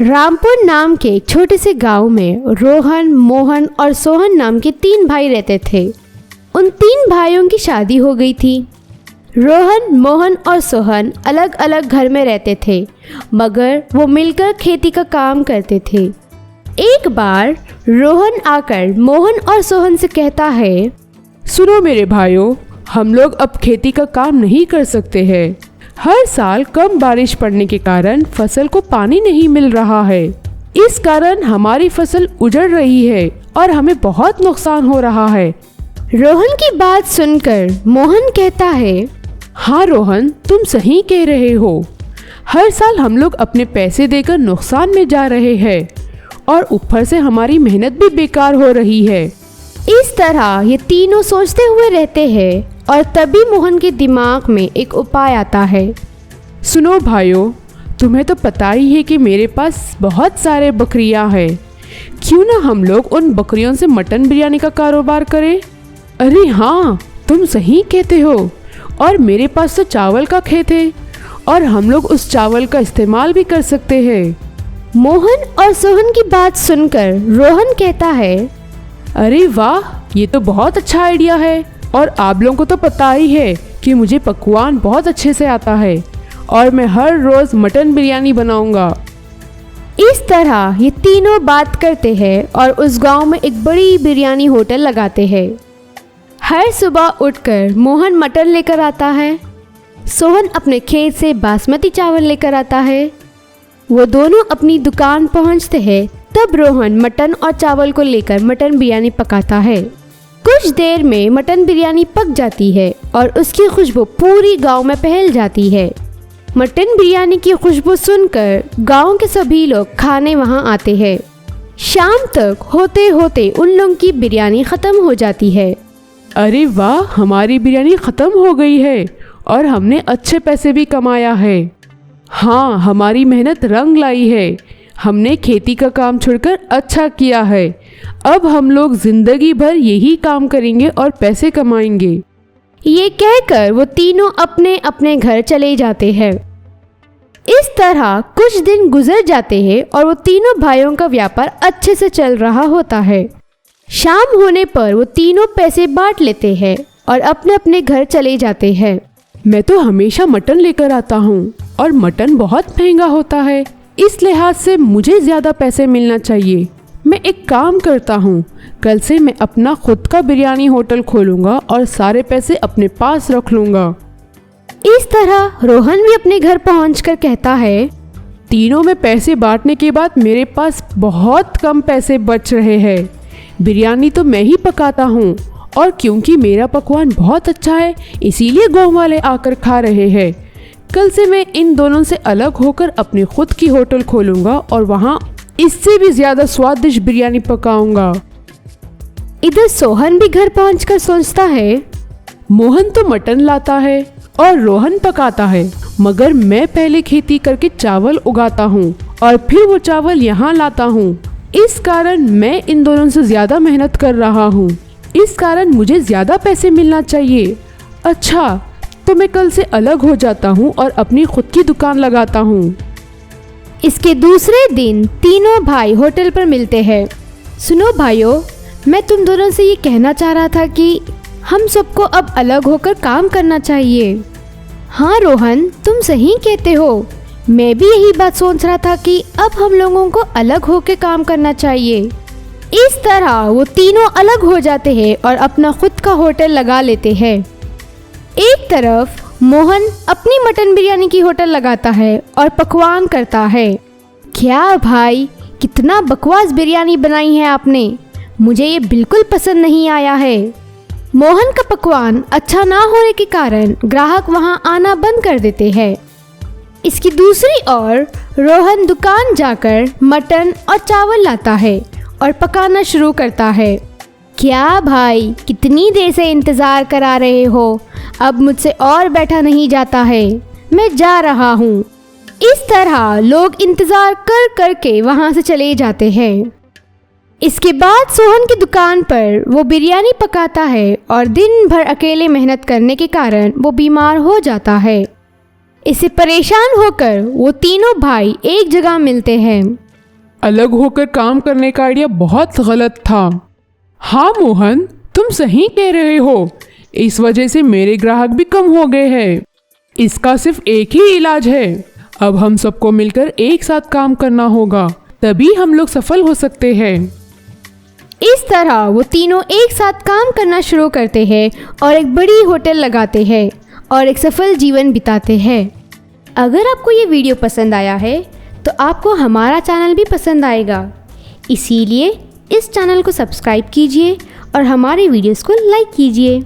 रामपुर नाम के एक छोटे से गांव में रोहन, मोहन और सोहन नाम के 3 भाई रहते थे। उन 3 भाइयों की शादी हो गई थी। रोहन, मोहन और सोहन अलग अलग घर में रहते थे, मगर वो मिलकर खेती का काम करते थे। एक बार रोहन आकर मोहन और सोहन से कहता है, सुनो मेरे भाइयों, हम लोग अब खेती का काम नहीं कर सकते हैं। हर साल कम बारिश पड़ने के कारण फसल को पानी नहीं मिल रहा है। इस कारण हमारी फसल उजड़ रही है और हमें बहुत नुकसान हो रहा है। रोहन की बात सुनकर मोहन कहता है, हाँ रोहन, तुम सही कह रहे हो। हर साल हम लोग अपने पैसे देकर नुकसान में जा रहे हैं और ऊपर से हमारी मेहनत भी बेकार हो रही है। इस तरह ये तीनों सोचते हुए रहते हैं और तभी मोहन के दिमाग में एक उपाय आता है। सुनो भाइयों, तुम्हें तो पता ही है कि मेरे पास बहुत सारे बकरियां हैं। क्यों ना हम लोग उन बकरियों से मटन बिरयानी का कारोबार करें? अरे हाँ, तुम सही कहते हो। और मेरे पास तो चावल का खेत है और हम लोग उस चावल का इस्तेमाल भी कर सकते हैं। मोहन और सोहन की बात सुनकर रोहन कहता है, अरे वाह, ये तो बहुत अच्छा आइडिया है। और आप लोगों को तो पता ही है कि मुझे पकवान बहुत अच्छे से आता है और मैं हर रोज़ मटन बिरयानी बनाऊंगा। इस तरह ये तीनों बात करते हैं और उस गांव में एक बड़ी बिरयानी होटल लगाते हैं। हर सुबह उठकर मोहन मटन लेकर आता है, सोहन अपने खेत से बासमती चावल लेकर आता है। वो दोनों अपनी दुकान पहुंचते हैं, तब रोहन मटन और चावल को लेकर मटन बिरयानी पकाता है। कुछ देर में मटन बिरयानी पक जाती है और उसकी खुशबू पूरी गांव में फैल जाती है। मटन बिरयानी की खुशबू सुनकर गांव के सभी लोग खाने वहां आते हैं। शाम तक होते होते उन लोगों की बिरयानी ख़त्म हो जाती है। अरे वाह, हमारी बिरयानी ख़त्म हो गई है और हमने अच्छे पैसे भी कमाया है। हाँ, हमारी मेहनत रंग लाई है। हमने खेती का काम छोड़कर अच्छा किया है। अब हम लोग जिंदगी भर यही काम करेंगे और पैसे कमाएंगे। ये कहकर वो तीनों अपने अपने घर चले जाते हैं। इस तरह कुछ दिन गुजर जाते हैं और वो तीनों भाइयों का व्यापार अच्छे से चल रहा होता है। शाम होने पर वो तीनों पैसे बांट लेते हैं और अपने अपने घर चले जाते हैं। मैं तो हमेशा मटन लेकर आता हूँ और मटन बहुत महंगा होता है, इस लिहाज से मुझे ज़्यादा पैसे मिलना चाहिए। मैं एक काम करता हूँ, कल से मैं अपना खुद का बिरयानी होटल खोलूँगा और सारे पैसे अपने पास रख लूँगा। इस तरह रोहन भी अपने घर पहुंचकर कहता है, तीनों में पैसे बांटने के बाद मेरे पास बहुत कम पैसे बच रहे हैं। बिरयानी तो मैं ही पकाता हूँ और क्योंकि मेरा पकवान बहुत अच्छा है, इसीलिए गाँव वाले आकर खा रहे हैं। कल से मैं इन दोनों से अलग होकर अपनी खुद की होटल खोलूँगा और वहाँ इससे भी ज़्यादा स्वादिष्ट बिरयानी पकाऊंगा। इधर सोहन भी घर पहुंचकर सोचता है, मोहन तो मटन लाता है और रोहन पकाता है, मगर मैं पहले खेती करके चावल उगाता हूँ और फिर वो चावल यहाँ लाता हूँ। इस कारण मैं इन दोनों से ज़्यादा मेहनत कर रहा हूँ। इस कारण मुझे ज़्यादा पैसे मिलना चाहिए। अच्छा, तो मैं कल से अलग हो जाता हूँ और अपनी खुद की दुकान लगाता हूँ। इसके दूसरे दिन तीनों भाई होटल पर मिलते हैं। सुनो भाइयों, मैं तुम दोनों से ये कहना चाह रहा था कि हम सबको अब अलग होकर काम करना चाहिए। हाँ रोहन, तुम सही कहते हो। मैं भी यही बात सोच रहा था कि अब हम लोगों को अलग होकर काम करना चाहिए। इस तरह वो तीनों अलग हो जाते हैं और अपना खुद का होटल लगा लेते हैं। एक तरफ मोहन अपनी मटन बिरयानी की होटल लगाता है और पकवान करता है। क्या भाई, कितना बकवास बिरयानी बनाई है आपने, मुझे ये बिल्कुल पसंद नहीं आया है। मोहन का पकवान अच्छा ना होने के कारण ग्राहक वहां आना बंद कर देते हैं। इसकी दूसरी ओर रोहन दुकान जाकर मटन और चावल लाता है और पकाना शुरू करता है। क्या भाई, कितनी देर से इंतज़ार करा रहे हो, अब मुझसे और बैठा नहीं जाता है, मैं जा रहा हूँ। इस तरह लोग इंतज़ार कर कर के वहाँ से चले जाते हैं। इसके बाद सोहन की दुकान पर वो बिरयानी पकाता है और दिन भर अकेले मेहनत करने के कारण वो बीमार हो जाता है। इससे परेशान होकर वो तीनों भाई एक जगह मिलते हैं। अलग होकर काम करने का आइडिया बहुत गलत था। हाँ मोहन, तुम सही कह रहे हो। इस वजह से मेरे ग्राहक भी कम हो गए हैं। इसका सिर्फ एक ही इलाज है। अब हम सबको मिलकर एक साथ काम करना होगा, तभी हम लोग सफल हो सकते हैं। इस तरह वो तीनों एक साथ काम करना शुरू करते हैं और एक बड़ी होटल लगाते हैं और एक सफल जीवन बिताते हैं। अगर आपको ये वीडियो पसंद आया है तो आपको हमारा चैनल भी पसंद आएगा। इसीलिए इस चैनल को सब्सक्राइब कीजिए और हमारे वीडियोस को लाइक कीजिए।